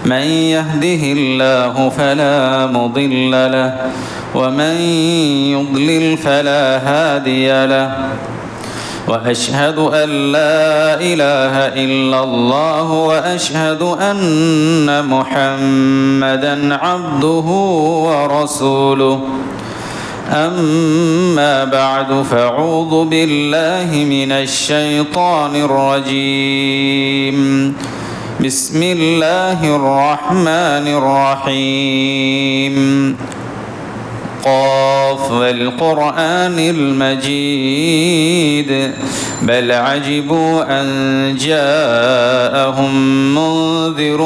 من يهده الله فلا مضل له ومن يضلل فلا هادي له وأشهد أن لا إله إلا الله وأشهد أن محمدًا عبده ورسوله أما بعد فأعوذ بالله من الشيطان الرجيم بسم الله الرحمن الرحيم قاف والقرآن المجيد بل عجبوا أن جاءهم منذر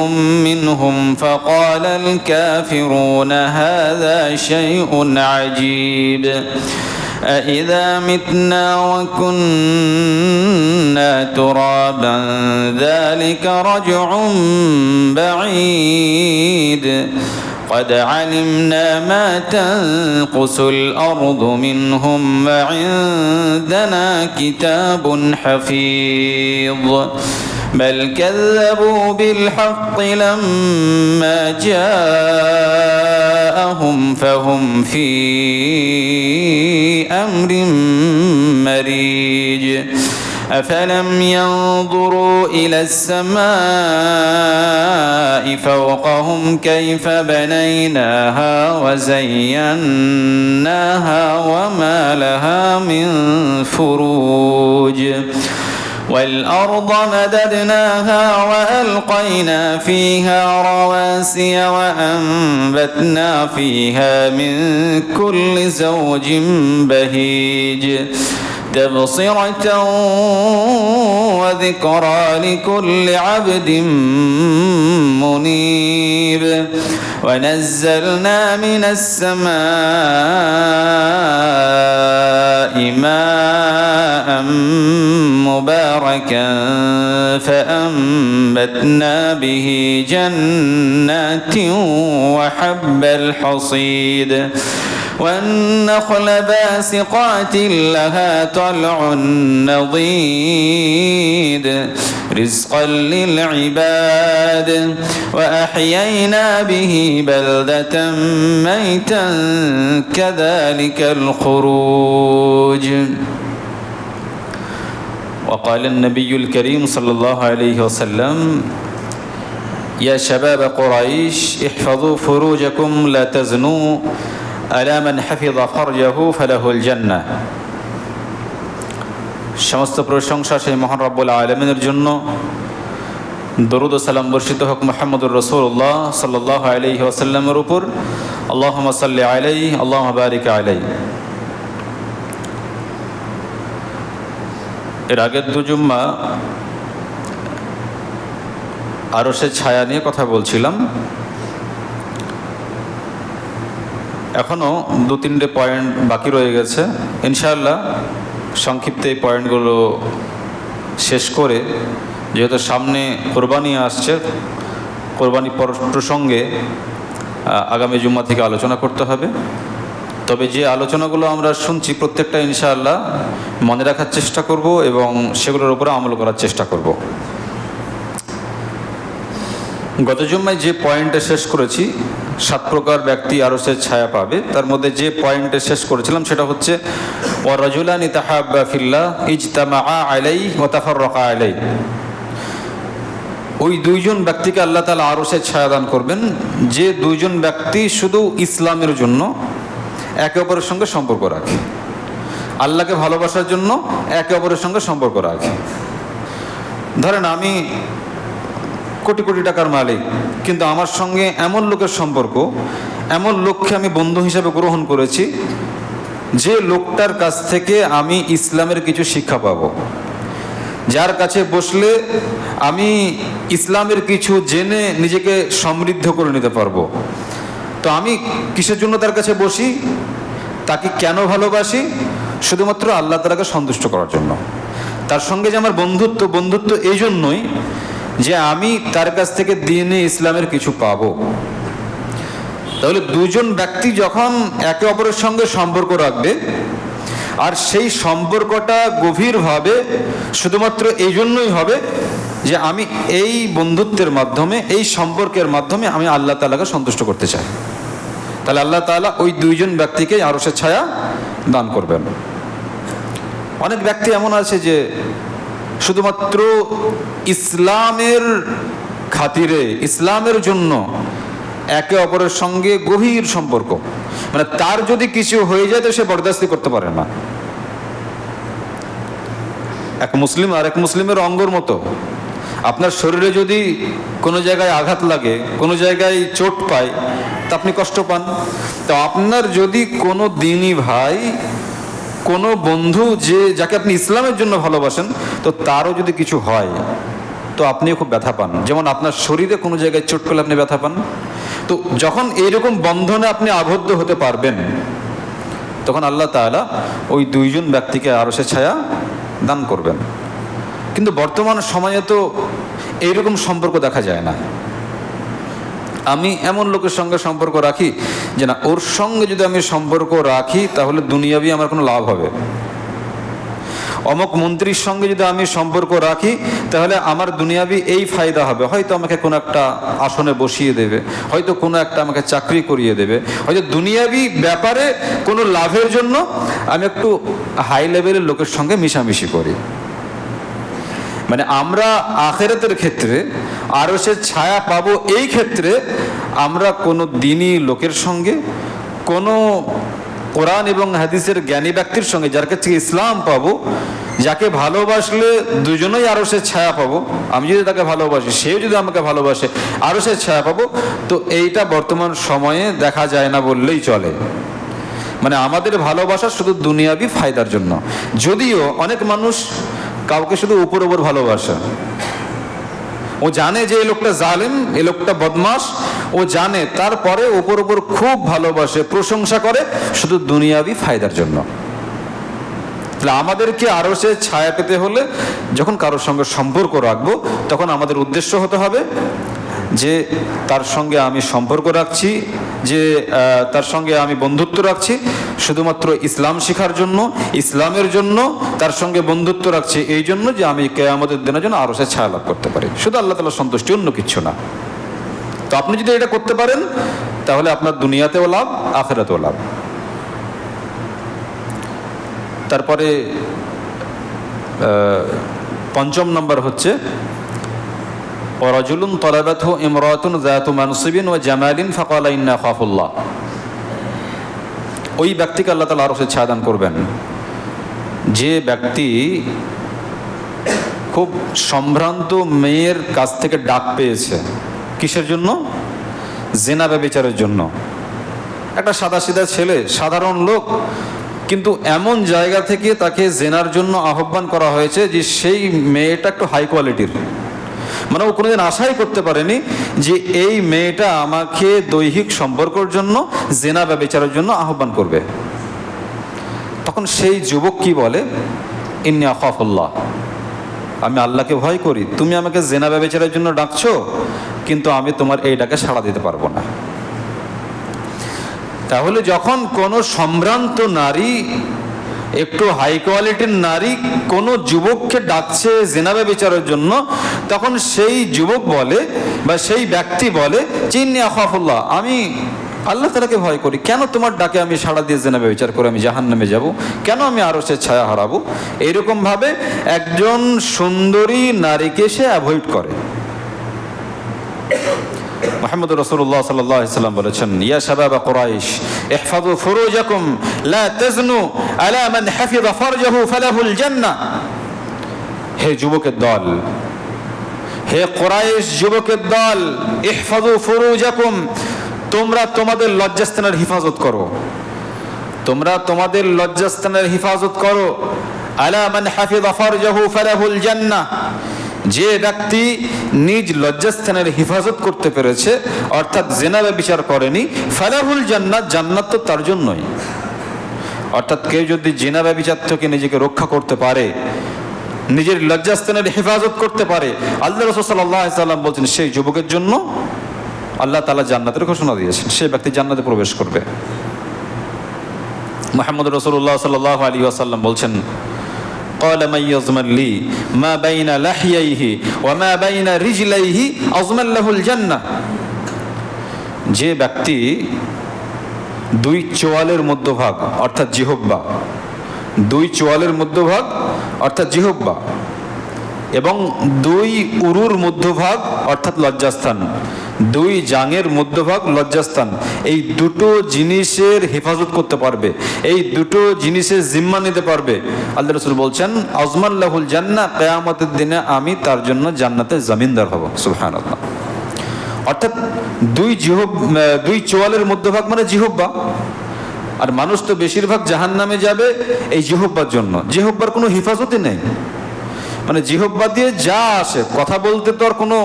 منهم فقال الكافرون هذا شيء عجيب أإذا متنا وكنا ترابا ذلك رجع بعيد قد علمنا ما تنقص الأرض منهم وعندنا كتاب حفيظ بل كذبوا بالحق لما جاءهم فهم في أمر مريج أفلم ينظروا إلى السماء فوقهم كيف بنيناها وزيناها وما لها من فروج والأرض مددناها وألقينا فيها رواسي وأنبتنا فيها من كل زوج بهيج تبصرة وذكرى لكل عبد منيب ونزلنا من السماء ماء مباركا فأنبتنا به جنات وحب الحصيد والنخل باسقات لها طلع نضيد رزقا للعباد وأحيينا به بلدة ميتا كذلك الخروج وقال النبي الكريم صلى الله عليه وسلم يا شباب قريش احفظوا فروجكم لا تزنوا ألا من حفظ فرجه فله الجنة সমস্ত প্রশংসা সেই মহান রব্বুল আলামিনের জন্য দরুদ ও সালাম বর্ষিত হোক মুহাম্মদুর রাসূলুল্লাহ সাল্লাল্লাহু আলাইহি ওয়াসাল্লামের উপর আল্লাহুম্মা সাল্লি আলাইহি আল্লাহুম্মা বারিক আলাইহি। এর আগের দু জুম্মা আরশের ছায়া নিয়ে কথা বলছিলাম। এখনও দু তিনটে পয়েন্ট বাকি রয়ে গেছে। ইনশাআল্লাহ সংক্ষিপ্ত এই পয়েন্টগুলো শেষ করে, যেহেতু সামনে কোরবানি আসছে, কোরবানি প্রসঙ্গে আগামী জুম্মা থেকে আলোচনা করতে হবে। তবে যে আলোচনাগুলো আমরা শুনছি প্রত্যেকটা ইনশাআল্লাহ মনে রাখার চেষ্টা করব এবং সেগুলোর উপরে আমল করার চেষ্টা করব। গত জুম্মায় যে পয়েন্টে শেষ করেছি, 7 প্রকার ব্যক্তি আরশের ছায়া পাবে, তার মধ্যে যে পয়েন্টে শেষ করেছিলাম সেটা হচ্ছে ওয়ারাজুলানি তাহাব্বা ফিল্লাহ ইজতামাআ আলাইহি ওয়া তাফাররাকা আলাইহি। ওই দুইজন ব্যক্তিকে আল্লাহ তাআলা আরশের ছায়া দান করবেন, যে দুইজন ব্যক্তি শুধু ইসলামের জন্য একে অপরের সঙ্গে সম্পর্ক রাখে, আল্লাহকে ভালোবাসার জন্য একে অপরের সঙ্গে সম্পর্ক রাখে। ধরেন আমি কোটি কোটি টাকার মালিক, কিন্তু আমার সঙ্গে এমন লোকের সম্পর্ক, এমন লোককে আমি বন্ধু হিসেবে গ্রহণ করেছি যে লোকটার কাছ থেকে আমি ইসলামের কিছু শিক্ষা পাবো, যার কাছে বসলে আমি ইসলামের কিছু জেনে নিজেকে সমৃদ্ধ করে নিতে পারবো। তো আমি কিসের জন্য তার কাছে বসি, তাকে কেন ভালোবাসি? শুধুমাত্র আল্লাহ তাআলাকে সন্তুষ্ট করার জন্য। তার সঙ্গে যে আমার বন্ধুত্ব এই জন্যই যে আমি তার কাছ থেকে দ্বীনে ইসলামের কিছু পাবো। তাহলে দুজন ব্যক্তি যখন একে অপরের সঙ্গে সম্পর্ক রাখবে, আর সেই সম্পর্কটা গভীরভাবে শুধুমাত্র এই জন্যই হবে যে আমি এই বন্ধুত্বের মাধ্যমে, এই সম্পর্কের মাধ্যমে আমি আল্লাহ তাআলাকে সন্তুষ্ট করতে চাই, তাহলে আল্লাহ তাআলা ওই দুইজন ব্যক্তিকে আরশের ছায়া দান করবেন। অনেক ব্যক্তি এমন আছে যে শুধুমাত্র ইসলামের খাতিরে, ইসলামের জন্য একে অপরের সঙ্গে গভীর সম্পর্ক, মানে তার যদি কিছু হয়ে যায় তো সে বরদাস্তি করতে পারে না। এক মুসলিম আর এক মুসলিমের অঙ্গর মতো। আপনার শরীরে যদি কোনো জায়গায় আঘাত লাগে, কোনো জায়গায় চোট পায়, তা আপনি কষ্ট পান। তো আপনার যদি কোনো দিনী ভাই, কোনো বন্ধু যাকে আপনি ইসলামের জন্য ভালোবাসেন, তো তারও যদি কিছু হয় তো আপনিও খুব ব্যথা পান। যেমন আপনার শরীরে কোনো জায়গায় চোট পেলে আপনি ব্যথা পান। তো যখন এইরকম বন্ধনে আপনি আবদ্ধ হতে পারবেন, তখন আল্লাহ তাআলা ওই দুইজন ব্যক্তিকে আরশের ছায়া দান করবেন। কিন্তু বর্তমান সময়ে তো এইরকম সম্পর্ক দেখা যায় না। আমি এমন লোকের সঙ্গে সম্পর্ক রাখি যে না, ওর সঙ্গে যদি আমি সম্পর্ক রাখি তাহলে দুনিয়াবি আমার কোনো লাভ হবে। অমুক মন্ত্রীর সঙ্গে যদি আমি সম্পর্ক রাখি তাহলে আমার দুনিয়াবি এই ফায়দা হবে, হয়তো আমাকে কোনো একটা আসনে বসিয়ে দেবে, হয়তো কোনো একটা আমাকে চাকরি করিয়ে দেবে, হয়তো দুনিয়াবি ব্যাপারে কোনো লাভের জন্য আমি একটু হাই লেভেলের লোকের সঙ্গে মিশামিশি করি। মানে আমরা আখিরাতের ক্ষেত্রে আরশের ছায়া পাবো, এই ক্ষেত্রে আমরা কোনো দ্বীনী লোকের সঙ্গে, কোনো কোরআন এবং হাদিসের জ্ঞানী ব্যক্তির সঙ্গে, যার কাছে ইসলাম পাবো, যাকে ভালোবাসলে দুজনেই আরশের ছায়া পাবো। আমি যদি তাকে ভালোবাসি, সেও যদি আমাকে ভালোবাসে, আরশের ছায়া পাবো। তো এইটা বর্তমান সময়ে দেখা যায় না বললেই চলে। মানে আমাদের ভালোবাসা শুধু দুনিয়াবি ফায়দার জন্য। যদিও অনেক মানুষ কাউকে শুধু উপর উপর ভালোবাসে, ও জানে যে এই লোকটা জালেম, এই লোকটা বদমাশ, ও জানে, তারপরে উপর উপর খুব ভালোবাসে, প্রশংসা করে শুধু দুনিয়াবি ফায়দার জন্য। তাহলে আমাদেরকে আরশের ছায়া পেতে হলে যখন কারোর সঙ্গে সম্পর্ক রাখবো, তখন আমাদের উদ্দেশ্য হতে হবে যে তার সঙ্গে আমি সম্পর্ক রাখছি, যে তার সঙ্গে আমি বন্ধুত্ব রাখছি শুধুমাত্র ইসলাম শেখার জন্য, ইসলামের জন্য তার সঙ্গে বন্ধুত্ব রাখছি এই জন্য যে আমি কিয়ামতের দিনের জন্য আরশের ছায়া লাভ করতে পারি, শুধু আল্লাহ তাআলার সন্তুষ্টি, অন্য কিছু না। তো আপনি যদি এটা করতে পারেন তাহলে আপনার দুনিয়াতেও লাভ, আখিরাতেও লাভ। তারপরে পঞ্চম নম্বর হচ্ছে ওয়ারাজুলুন তালাবাতহু ইমরাতুন যাতু মানসিবিন ওয়া জামালিন ফাকালা ইন্না খাফুল্লাহ। ওই ব্যক্তিকে আল্লাহ তাআলা আরশের ছায়া দান করবেন যে ব্যক্তি খুব সম্ভ্রান্ত মেয়ের কাছ থেকে ডাক পেয়েছে। কিসের জন্য? জিনা ব্যভিচারের জন্য। একটা সাদাসিধা ছেলে, সাধারণ লোক, কিন্তু এমন জায়গা থেকে তাকে জিনার জন্য আহ্বান করা হয়েছে যে সেই মেয়েটা একটু হাই কোয়ালিটির। মানে ও কোনোদিন আশাই করতে পারেনি যে এই মেয়েটা আমাকে দৈহিক সম্পর্কের জন্য, জিনা ব্যভিচারের জন্য আহ্বান করবে। তখন সেই যুবক কি বলে? ইন্নী আখাফুল্লাহ, আমি আল্লাহকে ভয় করি। তুমি আমাকে জিনা ব্যভিচারের জন্য ডাকছো, কিন্তু আমি তোমার এই ডাকে সাড়া দিতে পারবো না। তাহলে যখন কোনো সম্ভ্রান্ত নারী, একটু হাই কোয়ালিটির নারী কোনো যুবককে ডাকছে জিনা ব্যভিচারের জন্য, তখন সেই যুবক বলে বা সেই ব্যক্তি বলে ইন্নী আখাফুল্লাহ, আমি আল্লাহ তাআলাকে ভয় করি। কেন তোমার ডাকে আমি সাড়া দিয়ে জিনা ব্যভিচার করে আমি জাহান্নামে যাব? কেন আমি আরশের ছায়া হারাবো? এইরকম ভাবে একজন সুন্দরী নারীকে সে অ্যাভয়েড করে। মুহাম্মদ রাসূলুল্লাহ সাল্লাল্লাহু আলাইহি ওয়াসাল্লাম বলেছেন, ইয়া শাবাব কুরাইশ ইহফাযু ফুরুজাকুম লা তাজনু আলা মান হাফিযা ফারজাহু ফালাহুল জান্নাহ। হে যুবকের দল, হে কুরাইশ যুবকের দল, ইহফাযু ফুরুজাকুম, তোমরা তোমাদের লজ্জাস্থানের হিফাজত করো, তোমরা তোমাদের লজ্জাস্থানের হিফাজত করো। আলা মান হাফিযা ফারজাহু ফালাহুল জান্নাহ, যে ব্যক্তি নিজ লজ্জাস্থানের হিফাজত করতে পেরেছে, অর্থাৎ জিনা ব্যভিচার করেনি, ফালাহুল জান্নাত, জান্নাত তো তার জন্যই। অর্থাৎ কেউ যদি জিনা ব্যভিচার থেকে নিজেকে রক্ষা করতে পারে, নিজের লজ্জাস্থানের হেফাজত করতে পারে, আল্লাহ রাসূল সাল্লাল্লাহু আলাইহি ওয়াসাল্লাম বলছেন সেই যুবকের জন্য আল্লাহ তাআলা জান্নাতের ঘোষণা দিয়েছেন, সেই ব্যক্তি জান্নাতে প্রবেশ করবে। মুহাম্মদ রাসূলুল্লাহ সাল্লাল্লাহু আলাইহি ওয়াসাল্লাম বলছেন, قال من يضمن لي ما بين لحييه وما بين رجليه أضمن له الجنة। যে ব্যক্তি দুই চোয়ালের মধ্যভাগ অর্থাৎ জিহ্বা, দুই চোয়ালের মধ্যভাগ অর্থাৎ জিহ্বা এবং দুই উরুর মধ্যভাগ অর্থাৎ লজ্জাস্থান, দুই জাঙের মধ্যভাগ লজ্জাস্থান, এই দুটো জিনিসের হেফাজত করতে পারবে, এই দুটো জিনিসের জিম্মা নিতে পারবে, আল্লাহ রাসূল বলছেন আজমাল্লাহুল জান্নাহ, কিয়ামতের দিনে আমি তার জন্য জান্নাতের জমিনদার হব। সুবহানাল্লাহ। অর্থাৎ দুই চোয়ালের মধ্যভাগ মানে জিহ্বা। আর মানুষ তো বেশিরভাগ জাহান্নামে যাবে এই জিহ্বার জন্য। জিহ্বার কোনো হেফাজতই নেই, মানে জিহ্বা দিয়ে যা আসে, কথা বলতে তো আর কোনো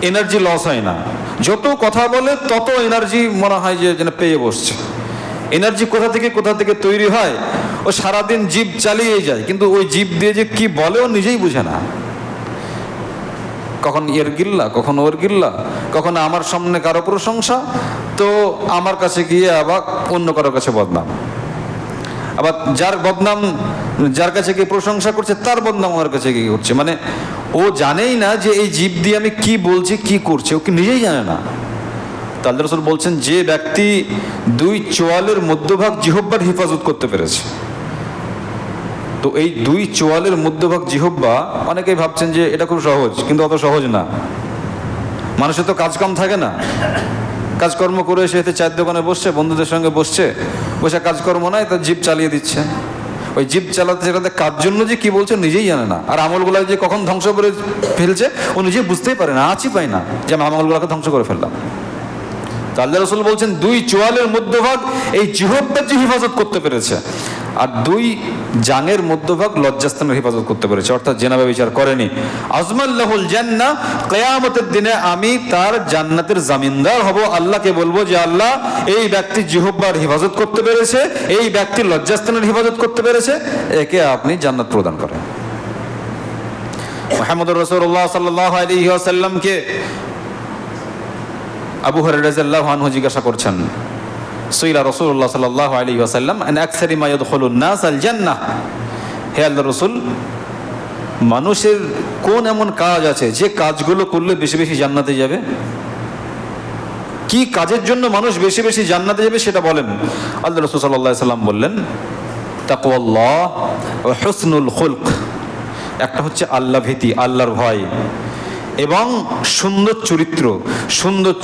এনার্জি লস হয় না, যত কথা বলে তত এনার্জি মনে হয় যে যেন পেয়ে বসছে। এনার্জি কোথা থেকে তৈরি হয়, ও সারাদিন জিভ চালিয়ে যায়, কিন্তু ওই জিভ দিয়ে যে কি বলে ও নিজেই বুঝে না। কখন এর গিল্লা, কখন ওর গিল্লা, কখন আমার সামনে কারো প্রশংসা, তো আমার কাছে গিয়ে আবার অন্য কারো কাছে বদনাম, আবার যার কাছে গিয়ে প্রশংসা করছে তার বদনাম আমার কাছে গিয়ে করছে। মানে ও জানেই না যে এই জীব দিয়ে আমি কি বলছি, কি করছে, ও কি নিজেই জানে না। তো আল্লাহ রাসূল বলছেন যে ব্যক্তি দুই চোয়ালের মধ্যভাগ জিহ্বার হেফাজত করতে পেরেছে, তো এই দুই চোয়ালের মধ্যভাগ জিহ্বা, অনেকেই ভাবছেন যে এটা খুব সহজ, কিন্তু অত সহজ না। মানুষের তো কাজকাম থাকে না, কাজকর্ম করে এসে এতে চায়ের দোকানে বসছে, বন্ধুদের সঙ্গে বসে কাজকর্ম নাই, তার জিভ চালিয়ে দিচ্ছে। ওই জিভ চালাতে কার জন্য যে কি বলছে নিজেই জানে না, আর আমলগুলো যে কখন ধ্বংস করে ফেলছে ও নিজেই বুঝতেই পারে না, আজই পায় না যে আমি আমলগুলোকে ধ্বংস করে ফেললাম। তো আল্লাহ রাসূল বলছেন দুই চোয়ালের মধ্যভাগ এই জিহ্বার যে হেফাজত করতে পেরেছে, আর দুই জাঙের মধ্যভাগ লজ্জাস্থানের হেফাজত করতে পেরেছে, অর্থাৎ জেনা ব্যভিচার করেনি, আজমাল্লাহুল জান্নাহ, কিয়ামতের দিনে আমি তার জান্নাতের জামিনদার হব। আল্লাহকে বলবো যে আল্লাহ, এই ব্যক্তি জিহ্বার হেফাজত করতে পেরেছে, এই ব্যক্তি লজ্জাস্থানের হেফাজত করতে পেরেছে, একে আপনি জান্নাত প্রদান করেন। মুহাম্মদুর রাসূলুল্লাহ সাল্লাল্লাহু আলাইহি ওয়াসাল্লামকে আবু হুরায়রা রাদিয়াল্লাহু আনহু জিজ্ঞাসা করছেন, সুইলা রাসূলুল্লাহ সাল্লাল্লাহু আলাইহি ওয়াসাল্লাম আন আকসারি মা ইয়াদখুলুন নাস আল জান্নাহ, হে আল্লাহর রাসূল, মানুষের কোন এমন কাজ আছে যে কাজগুলো করলে বেশি বেশি জান্নাতে যাবে? কি কাজের জন্য মানুষ বেশি বেশি জান্নাতে যাবে সেটা বলেন। আল্লাহর রাসূল সাল্লাল্লাহু আলাইহি ওয়াসাল্লাম বললেন, তাকওয়াল্লাহ ওয়া হুসনুল খুলক, একটা হচ্ছে আল্লাহ ভীতি, আল্লাহর ভয়, এবং সুন্দর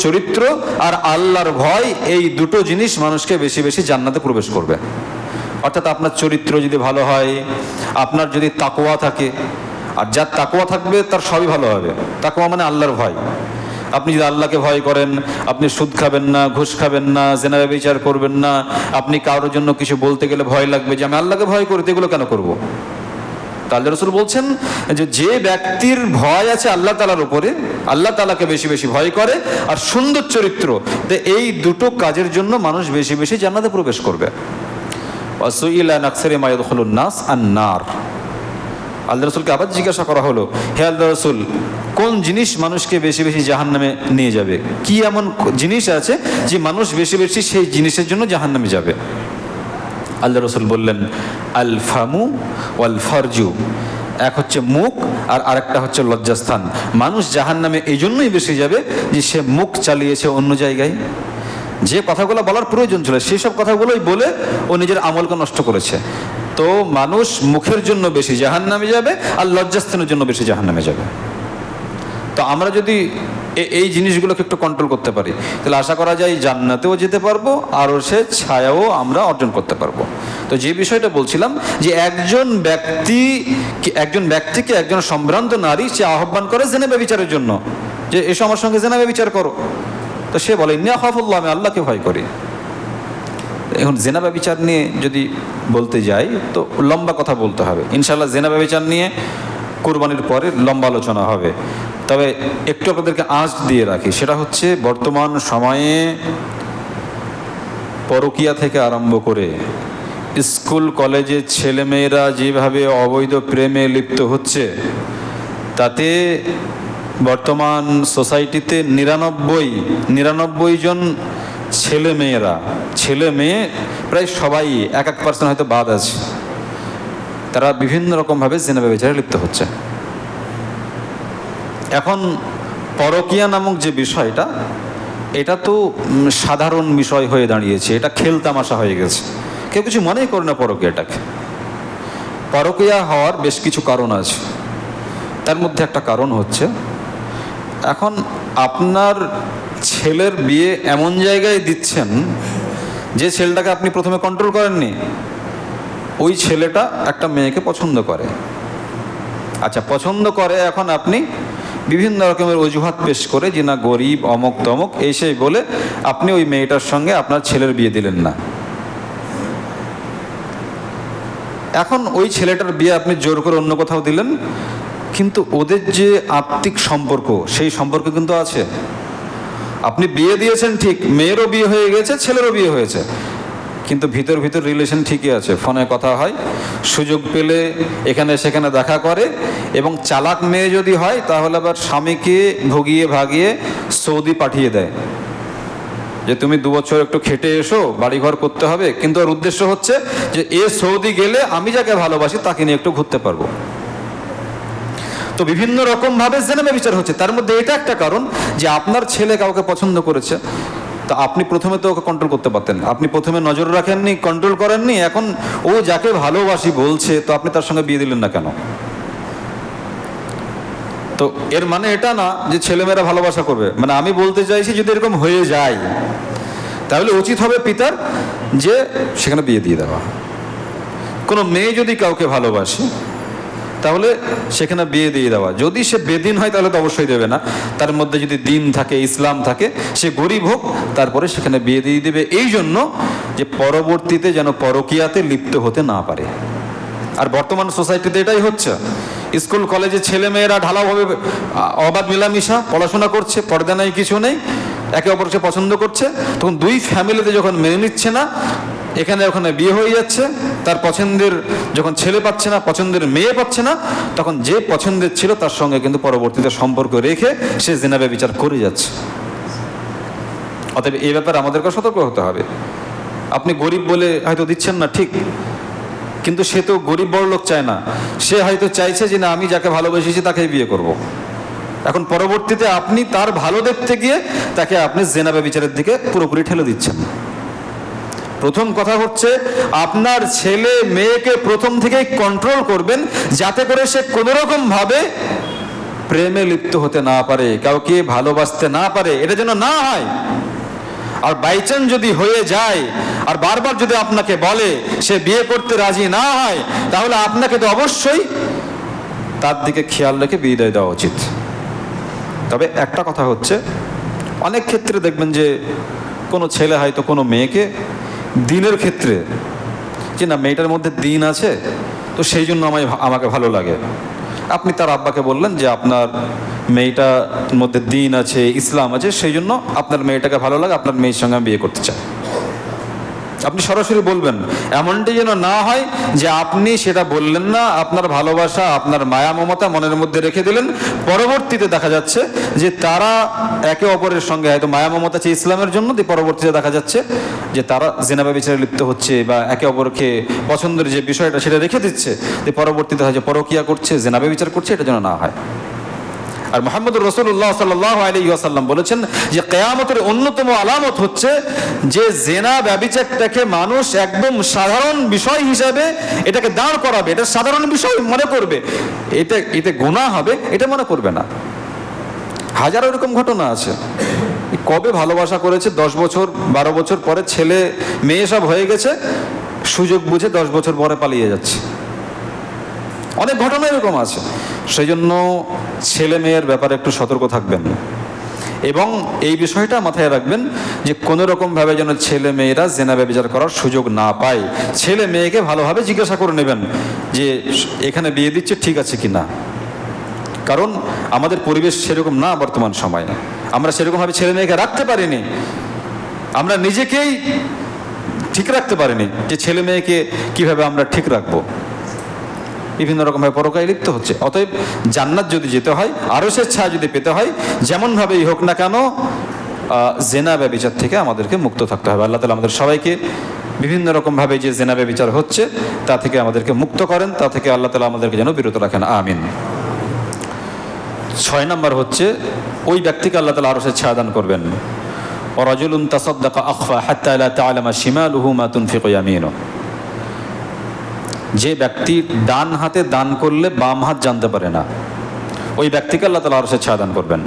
চরিত্র আর আল্লাহর ভয়, এই দুটো জিনিস মানুষকে বেশি বেশি জান্নাতে প্রবেশ করবে। অর্থাৎ আপনার চরিত্র যদি ভালো হয়, আপনার যদি তাকওয়া থাকে, আর যার তাকওয়া থাকবে তার সবই ভালো হবে। তাকওয়া মানে আল্লাহর ভয়। আপনি যদি আল্লাহকে ভয় করেন, আপনি সুদ খাবেন না, ঘুষ খাবেন না, জেনা ব্যভিচার করবেন না, আপনি কারোর জন্য কিছু বলতে গেলে ভয় লাগবে যে আমি আল্লাহকে ভয় করি, এগুলো কেন করবো? আল্লাহ রাসূল বলছেন যে ব্যক্তির ভয় আছে আল্লাহ তাআলার উপরে, আল্লাহ তাআলাকে বেশি বেশি ভয় করে, আর সুন্দর চরিত্র, এই দুটো কাজের জন্য মানুষ বেশি বেশি জান্নাতে প্রবেশ করবে। ওয়াসুইলা নাকসারি মা ইয়াদখুলুন নাস আন-নার, আল্লাহ রাসূলকে আবার জিজ্ঞাসা করা হলো, হে আল্লাহ রাসূল, কোন জিনিস মানুষকে বেশি বেশি জাহান্নামে নিয়ে যাবে? কি এমন জিনিস আছে যে মানুষ বেশি বেশি সেই জিনিসের জন্য জাহান্নামে যাবে? আল্লাহ রাসূল বললেন, আল ফামু ওয়াল ফারজু, এক হচ্ছে মুখ আর আরেকটা হচ্ছে লজ্জাস্থান। মানুষ জাহান্নামে এই জন্যই বেশি যাবে যে সে মুখ চালিয়েছে অন্য জায়গায়, যে কথাগুলো বলার প্রয়োজন ছিল সেই সব কথাগুলোই বলে ও নিজের আমলকে নষ্ট করেছে। তো মানুষ মুখের জন্য বেশি জাহান্নামে যাবে আর লজ্জাস্থানের জন্য বেশি জাহান্নামে যাবে। তো আমরা যদি এই জিনিসগুলোকে একটু কন্ট্রোল করতে পারি, তাহলে আশা করা যায় জান্নাতেও যেতে পারবো, আরও সে ছায়াও আমরা অর্জন করতে পারবো। তো যে বিষয়টা বলছিলাম যে একজন ব্যক্তিকে একজন সম্ভ্রান্ত নারী সে আহ্বান করে জেনা ব্যভিচারের জন্য, যে এসো আমার সঙ্গে জেনা ব্যভিচার করো। তো সে বলে, ইন্নী আখাফুল্লাহ, আমি আল্লাহকে ভয় করি। এখন জেনা ব্যভিচার নিয়ে যদি বলতে যাই তো লম্বা কথা বলতে হবে। ইনশাআল্লাহ জেনা ব্যভিচার নিয়ে কুরবানির পরে লম্বা আলোচনা হবে। তবে একটু আপনাদেরকে আঁচ দিয়ে রাখি, সেটা হচ্ছে বর্তমান সময়ে পরকীয়া থেকে আরম্ভ করে স্কুল কলেজের ছেলেমেয়েরা যেভাবে অবৈধ প্রেমে লিপ্ত হচ্ছে, তাতে বর্তমান সোসাইটিতে 99 জন ছেলে মেয়ে প্রায় সবাই, 1% হয়তো বাদ আছে, তারা বিভিন্ন রকমভাবে জিনা ব্যভিচারে লিপ্ত হচ্ছে। এখন পরকীয়া নামক যে বিষয়টা, এটা তো সাধারণ বিষয় হয়ে দাঁড়িয়েছে, এটা খেলতামাশা হয়ে গেছে, কেউ কিছু মনেই করে না পরকীয়াটাকে। পরকীয়া হওয়ার বেশ কিছু কারণ আছে। তার মধ্যে একটা কারণ হচ্ছে, এখন আপনার ছেলের বিয়ে এমন জায়গায় দিচ্ছেন যে ছেলেটাকে আপনি প্রথমে কন্ট্রোল করেননি, ওই ছেলেটা একটা মেয়েকে পছন্দ করে। আচ্ছা, পছন্দ করে, এখন আপনি বিভিন্ন রকমের অজুহাত পেশ করে যে না গরিব, অমক তমক এই সেই বলে আপনি ওই মেয়েটার সঙ্গে আপনার ছেলের বিয়ে দিলেন না। এখন ওই ছেলেটার বিয়ে আপনি জোর করে অন্য কোথাও দিলেন, কিন্তু ওদের যে আত্মিক সম্পর্ক, সেই সম্পর্ক কিন্তু আছে। আপনি বিয়ে দিয়েছেন ঠিক, মেয়েরও বিয়ে হয়ে গেছে, ছেলেরও বিয়ে হয়েছে, কিন্তু ভিতর ভিতর রিলেশন ঠিকই আছে, ফোনে কথা হয়, সুযোগ পেলে এখানে সেখানে দেখা করে, এবং চালাক মেয়ে যদি হয় তাহলে আবার স্বামীকে ভুগিয়ে ভাগিয়ে সৌদি পাঠিয়ে দেয় যে তুমি 2 বছর একটু খেটে এসো, বাড়িঘর করতে হবে, কিন্তু ওর উদ্দেশ্য হচ্ছে যে এ সৌদি গেলে আমি যাকে ভালোবাসি তাকে নিয়ে একটু ঘুরতে পারবো। তো বিভিন্ন রকমভাবে জিনা ব্যভিচার হচ্ছে। তার মধ্যে এটা একটা কারণ যে আপনার ছেলে কাউকে পছন্দ করেছে, তো আপনি প্রথমে তো ওকে কন্ট্রোল করতে পারতেন, আপনি প্রথমে নজর রাখেননি, কন্ট্রোল করেননি। এখন ও যাকে ভালোবাসি বলছে, তো আপনি তার সঙ্গে বিয়ে দিলেন না কেন? তো এর মানে এটা না যে ছেলেমেয়েরা ভালোবাসা করবে, মানে আমি বলতে চাইছি যদি এরকম হয়ে যায় তাহলে উচিত হবে পিতার যে সেখানে বিয়ে দিয়ে দেওয়া। কোনো মেয়ে যদি কাউকে ভালোবাসে তাহলে সেখানে বিয়ে দিয়ে দেওয়া। যদি সে বেদিন হয় তাহলে তো অবশ্যই দেবে না, তার মধ্যে যদি দিন থাকে, ইসলাম থাকে, সে গরিব হোক, তারপরে সেখানে বিয়ে দিয়ে দেবে, এই জন্য যে পরবর্তীতে যেন পরকীয়াতে লিপ্ত হতে না পারে। আর বর্তমান সোসাইটিতে এটাই হচ্ছে, স্কুল কলেজে ছেলে মেয়েরা ঢালাওভাবে অবাধ মেলামেশা, পড়াশোনা করছে, পর্দা নেই, কিছু নেই, একে অপরকে পছন্দ করছে। তখন দুই ফ্যামিলিতে যখন মেনে নিচ্ছে না, এখানে ওখানে বিয়ে হয়ে যাচ্ছে, তার পছন্দের যখন ছেলে পাচ্ছে না, পছন্দের মেয়ে পাচ্ছে না, তখন যে পছন্দের ছিল তার সঙ্গে কিন্তু পরবর্তীতে সম্পর্ক রেখে সে জিনা ব্যভিচার করে যাচ্ছে। অতএব এই ব্যাপারে আমাদেরকে সতর্ক হতে হবে। আপনি গরিব বলে হয়তো দিচ্ছেন না ঠিক, কিন্তু সে তো গরিব বড় লোক চায় না, সে হয়তো চাইছে যে না আমি যাকে ভালোবেসেছি তাকেই বিয়ে করব। এখন পরবর্তীতে আপনি তার ভালো দেখতে গিয়ে তাকে আপনি জিনা ব্যভিচারের দিকে পুরোপুরি ঠেলে দিচ্ছেন। প্রথম কথা হচ্ছে, আপনার ছেলে মেয়েকে প্রথম থেকেই কন্ট্রোল করবেন, যাতে করে সে কোনোরকম ভাবে প্রেমে লিপ্ত হতে না পারে, কাউকে ভালোবাসতে না পারে, এটা যেন না হয়। আর বাইচান্স যদি হয়ে যায় আর বারবার যদি আপনাকে বলে, সে বিয়ে করতে রাজি না হয়, তাহলে আপনাকে তো অবশ্যই তার দিকে খেয়াল রেখে বিদায় দেওয়া উচিত। তবে একটা কথা হচ্ছে, অনেক ক্ষেত্রে দেখবেন যে কোনো ছেলে হয়তো কোনো মেয়েকে দিনের ক্ষেত্রে, যে না মেয়েটার মধ্যে দিন আছে, তো সেই জন্য আমাকে ভালো লাগে। আপনি তার আব্বাকে বললেন যে আপনার মেয়েটার মধ্যে দিন আছে, ইসলাম আছে, সেই জন্য আপনার মেয়েটাকে ভালো লাগে, আপনার মেয়ের সঙ্গে আমি বিয়ে করতে চাই। আপনি সরাসরি বলবেন। এমনটি যেন না হয় যে আপনি সেটা বললেন না, আপনার ভালোবাসা, আপনার মায়া মমতা মনের মধ্যে রেখে দিলেন, পরবর্তীতে দেখা যাচ্ছে যে তারা একে অপরের সঙ্গে হয়তো মায়া মমতা আছে ইসলামের জন্য, পরবর্তীতে দেখা যাচ্ছে যে তারা জিনা ব্যভিচারে লিপ্ত হচ্ছে, বা একে অপরকে পছন্দের যে বিষয়টা সেটা রেখে দিচ্ছে, যে পরবর্তীতে হয়তো পরকীয়া করছে, জিনা ব্যভিচার করছে, এটা যেন না হয়। আর মুহাম্মদুর রাসূলুল্লাহ সাল্লাল্লাহু আলাইহি ওয়াসাল্লাম বলেছেন যে কিয়ামতের অন্যতম আলামত হচ্ছে যে জিনা ব্যভিচারটাকে মানুষ একদম সাধারণ বিষয় হিসাবে এটাকে দাঁড় করাবে, এটা সাধারণ বিষয় মনে করবে, এতে গুনাহ হবে এটা মনে করবে না। হাজারো এরকম ঘটনা আছে। কবে ভালোবাসা করেছে, 10 বছর 12 বছর পরে ছেলে মেয়ে সব হয়ে গেছে, সুযোগ বুঝে 10 বছর পরে পালিয়ে যাচ্ছে। অনেক ঘটনা এরকম আছে। সেই জন্য ছেলে মেয়ের ব্যাপারে একটু সতর্ক থাকবেন, এবং এই বিষয়টা মাথায় রাখবেন যে কোনো রকমভাবে যেন ছেলে মেয়েরা জিনা ব্যভিচার করার সুযোগ না পায়। ছেলে মেয়েকে ভালোভাবে জিজ্ঞাসা করে নেবেন যে এখানে বিয়ে দিচ্ছে ঠিক আছে কি না, কারণ আমাদের পরিবেশ সেরকম না বর্তমান সময়ে, আমরা সেরকমভাবে ছেলে মেয়েকে রাখতে পারিনি, আমরা নিজেকেই ঠিক রাখতে পারিনি যে ছেলে মেয়েকে কিভাবে আমরা ঠিক রাখবো। বিভিন্ন রকমভাবে পরকীয়ায় লিপ্ত হচ্ছে। অতএব জান্নাত যদি যেতে হয়, আরশের ছায়া যদি পেতে হয়, যেমনভাবেই হোক না কেন জিনা ব্যভিচার থেকে আমাদেরকে মুক্ত থাকতে হবে। আল্লাহ তাআলা আমাদের সবাইকে বিভিন্ন রকমভাবে যে জেনা ব্যভিচার হচ্ছে তা থেকে আমাদেরকে মুক্ত করেন, তা থেকে আল্লাহ তাআলা আমাদেরকে যেন বিরত রাখেন, আমিন। 6 নম্বর হচ্ছে ওই ব্যক্তিকে আল্লাহ তাআলা আরশের ছায়া দান করবেন। ওয়ারাজুলুন তাসাদ্দাকা আখফা হাত্তা লা তা'লামা শিমালুহু মা তুনফিকু ইয়ামিনুহু। যে ব্যক্তি ডান হাতে দান করলে বাম হাত জানতে পারে না, ওই ব্যক্তিকে আল্লাহ তাআলা আরশের ছায়া দান করবেন।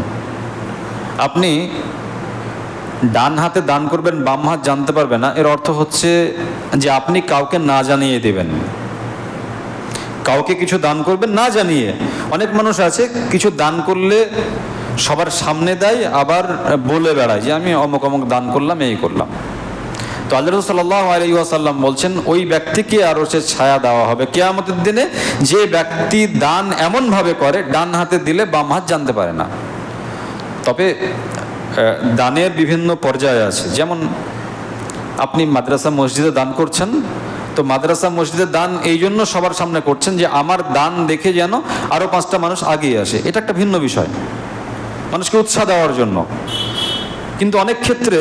আপনি ডান হাতে দান করবেন, বাম হাত জানতে পারবে না, এর অর্থ হচ্ছে যে আপনি কাউকে না জানিয়ে দেবেন। কাউকে কিছু দান করবেন না জানিয়ে। অনেক মানুষ আছে কিছু দান করলে সবার সামনে দেয়, আবার বলে বেড়ায় যে আমি অমুক অমুক দান করলাম, এই করলাম। তো আল্লাহ রাসূল সাল্লাল্লাহু আলাইহি ওয়াসাল্লাম বলছেন ওই ব্যক্তিকে আরশের ছায়া দেওয়া হবে কিয়ামতের দিনে, যে ব্যক্তি দান এমনভাবে করে ডান হাতে দিলে বাম হাত জানতে পারে না। তবে দানের বিভিন্ন পর্যায়ে আছে, যেমন আপনি মাদ্রাসা মসজিদে দান করছেন, তো মাদ্রাসা মসজিদের দান এই জন্য সবার সামনে করছেন যে আমার দান দেখে যেন আরও 5টা মানুষ আগিয়ে আসে, এটা একটা ভিন্ন বিষয়, মানুষকে উৎসাহ দেওয়ার জন্য। কিন্তু অনেক ক্ষেত্রে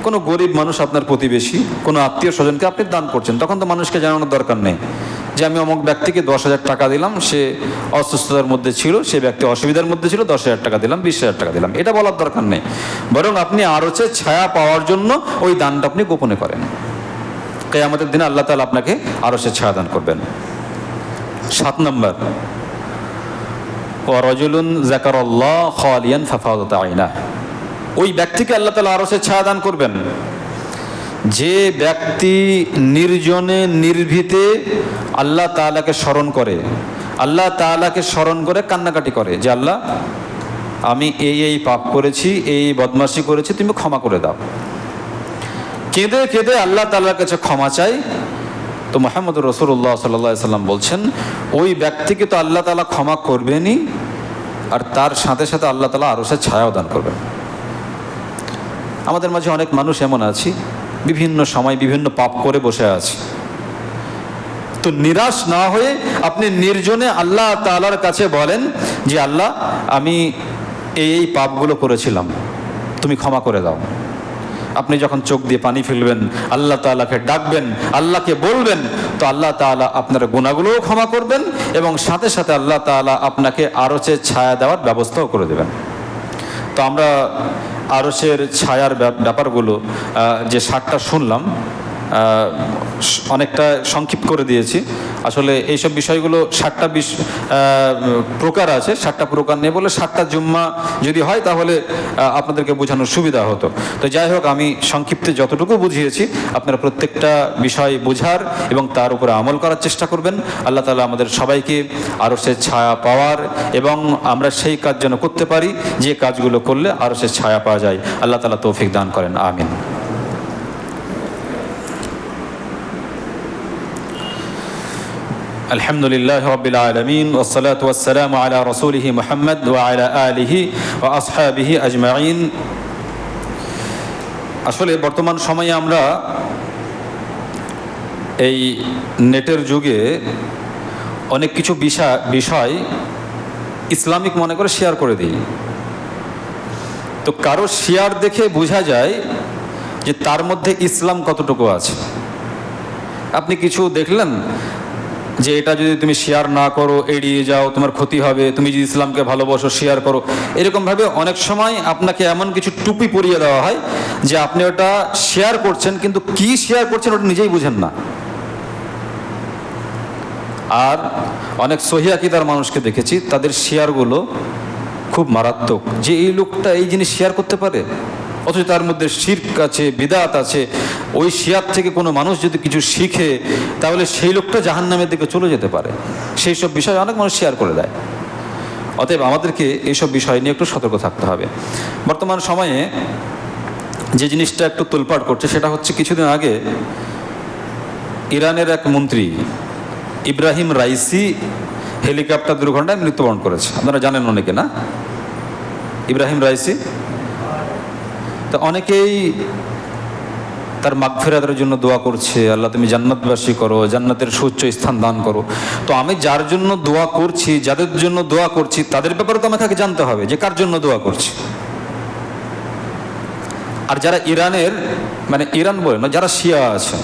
কোনো গরিব মানুষ, আপনার প্রতিবেশী, কোনো আত্মীয় স্বজনকে আপনি দান করছেন, তখন তো মানুষকে জানানোর দরকার নেই যে আমি অমুক ব্যক্তিকে 10,000 টাকা দিলাম, সে অসুস্থতার মধ্যে ছিল, সে ব্যক্তি অসুবিধার মধ্যে ছিল, 10,000 টাকা দিলাম, 20,000 টাকা দিলাম, এটা বলার দরকার নেই। বরং আপনি আরশের ছায়া পাওয়ার জন্য ওই দানটা আপনি গোপনে করেন। কিয়ামতের দিনে আল্লাহ তাআলা আপনাকে আরশের ছায়া দান করবেন। 7 নম্বর, ওয়ারাজুলুন যাকারাল্লাহ খালিয়ান ফাফাদাত আইনাহ। ওই ব্যক্তিকে আল্লাহ তাআলা আরশের ছায়া দান করবেন যে ব্যক্তি নির্জনে নির্ভীতে আল্লাহ তাআলাকে স্মরণ করে, আল্লাহ তাআলাকে স্মরণ করে কান্নাকাটি করে যে আল্লাহ আমি এই পাপ করেছি, এই বদমাশি করেছি, তুমি ক্ষমা করে দাও। কেঁদে কেঁদে আল্লাহ তাআলার কাছে ক্ষমা চাই। তো মুহাম্মদুর রাসূলুল্লাহ সাল্লাল্লাহু আলাইহি সাল্লাম বলছেন ওই ব্যক্তিকে তো আল্লাহ তাআলা ক্ষমা করবেনই, আর তার সাথে সাথে আল্লাহ তাআলা আরশের ছায়াও দান করবেন। আমাদের মাঝে অনেক মানুষ এমন আছি, বিভিন্ন সময় বিভিন্ন পাপ করে বসে আছে। তো নিরাশ না হয়ে আপনি নির্জনে আল্লাহ তাআলার কাছে বলেন যে আল্লাহ আমি এই পাপগুলো করেছিলাম, তুমি ক্ষমা করে দাও। আপনি যখন চোখ দিয়ে পানি ফেলবেন, আল্লাহ তাআলাকে ডাকবেন, আল্লাহকে বলবেন, তো আল্লাহ তাআলা আপনার গুনাহগুলোও ক্ষমা করবেন এবং সাথে সাথে আল্লাহ তাআলা আপনাকে আরশের ছায়া দেওয়ার ব্যবস্থাও করে দেবেন। তো আমরা আরশের ছায়ার ব্যাপারগুলো যে 7টা শুনলাম, অনেকটা সংক্ষিপ্ত করে দিয়েছি। আসলে এইসব বিষয়গুলো 7টা প্রকার আছে, 7টা প্রকার নিয়ে বলে 7টা জুম্মা যদি হয় তাহলে আপনাদেরকে বোঝানোর সুবিধা হতো। তো যাই হোক, আমি সংক্ষিপ্তে যতটুকু বুঝিয়েছি আপনারা প্রত্যেকটা বিষয় বোঝার এবং তার উপরে আমল করার চেষ্টা করবেন। আল্লাহ তাআলা আমাদের সবাইকে আরশের ছায়া পাওয়ার এবং আমরা সেই কাজ যেন করতে পারি যে কাজগুলো করলে আরশের ছায়া পাওয়া যায়, আল্লাহ তাআলা তৌফিক দান করেন, আমিন। আলহামদুলিল্লাহ রাব্বিল আলামিন ওয়াসসালাতু ওয়াসসালামু আলা রাসূলিহি মুহাম্মদ ওয়া আলা আলিহি ওয়া আসহাবিহি আজমাইন। আসলে বর্তমান সময়ে আমরা এই নেটের যুগে অনেক কিছু বিষয় ইসলামিক মনে করে শেয়ার করে দিই। তো কারো শেয়ার দেখে বোঝা যায় যে তার মধ্যে ইসলাম কতটুকু আছে। আপনি কিছু দেখলেন যে এটা যদি তুমি শেয়ার না করো, এড়িয়ে যাও, তোমার ক্ষতি হবে, তুমি যদি ইসলামকে ভালোবাসো শেয়ার করো, এরকমভাবে অনেক সময় আপনাকে এমন কিছু টুপি পরিয়ে দেওয়া হয় যে আপনি ওটা শেয়ার করছেন, কিন্তু কি শেয়ার করছেন ওটা নিজেই বুঝেন না। আর অনেক সহিহ আকীদার মানুষকে দেখেছি তাদের শেয়ারগুলো খুব মারাত্মক, যে এই লোকটা এই জিনিস শেয়ার করতে পারে, অথচ তার মধ্যে শিরক আছে, বিদআত আছে। ওই শেয়ার থেকে কোনো মানুষ যদি কিছু শিখে তাহলে সেই লোকটা জাহান্নামের দিকে চলে যেতে পারে। সেই সব বিষয় অনেক মানুষ শেয়ার করে দেয়। অতএব আমাদেরকে এইসব বিষয় নিয়ে একটু সতর্ক থাকতে হবে। বর্তমান সময়ে যে জিনিসটা একটু তোলপাড় করছে সেটা হচ্ছে, কিছুদিন আগে ইরানের এক মন্ত্রী ইব্রাহিম রাইসি হেলিকপ্টার দুর্ঘটনায় মৃত্যুবরণ করেছে। আপনারা জানেন অনেকে, না? Ebrahim Raisi. তো অনেকেই তার মাগফিরাতের জন্য দোয়া করছে, আল্লাহ তুমি জান্নাতবাসী করো, জান্নাতের সুউচ্চ স্থান দান করো। তো আমি যার জন্য দোয়া করছি, যাদের জন্য দোয়া করছি, তাদের ব্যাপারে তো আমাকে আগে জানতে হবে যে কার জন্য দোয়া করছি। আর যারা ইরানের, মানে ইরান বলে না, যারা শিয়া আছে,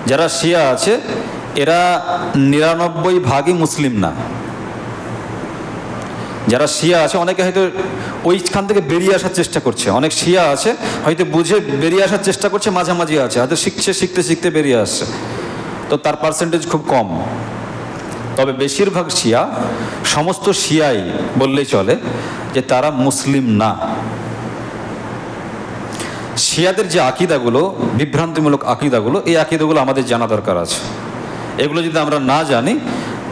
যারা শিয়া আছে এরা 99% মুসলিম না। যারা শিয়া আছে অনেকে হয়তো ওইখান থেকে বেরিয়ে আসার চেষ্টা করছে, অনেক শিয়া আছে হয়তো বুঝে বেরিয়ে আসার চেষ্টা করছে, মাঝামাঝি আছে, হয়তো শিখতে শিখতে বেরিয়ে আসছে, তো তার পার্সেন্টেজ খুব কম। তবে বেশিরভাগ শিয়া, সমস্ত শিয়াই বললেই চলে যে তারা মুসলিম না। শিয়াদের যে আকিদাগুলো, বিভ্রান্তিমূলক আকিদাগুলো, এই আকিদাগুলো আমাদের জানা দরকার আছে। এগুলো যদি আমরা না জানি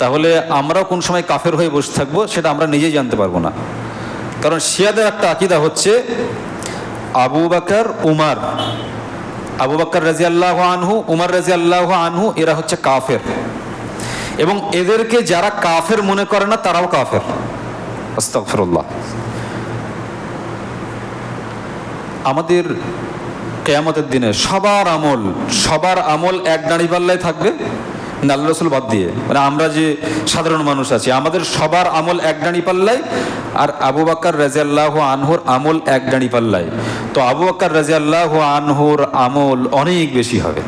তাহলে আমরাও কোন সময় কাফের হয়ে বসে থাকবো সেটা আমরা নিজেই জানতে পারবো না। কারণ শিয়াদের একটা আকিদা হচ্ছে আবু বকর উমর, আবু বকর রাদিয়াল্লাহু আনহু, উমর রাদিয়াল্লাহু আনহু এরা হচ্ছে কাফের, এবং এদেরকে যারা কাফের মনে করে না তারাও কাফের। আস্তাগফিরুল্লাহ। আমাদের কিয়ামতের দিনে সবার আমল এক দাঁড়িপাল্লায় থাকবে, আল্লাহ রাসূল বাদ দিয়ে, মানে আমরা যে সাধারণ মানুষ আছি আমাদের সবার আমল এক দাঁড়িপাল্লায়, আর আবু বকর রাদিয়াল্লাহু আনহুর আমল এক দাঁড়িপাল্লায়। তো আবু বকর রাদিয়াল্লাহু আনহুর আমল অনেক বেশি হবে।